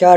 4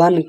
1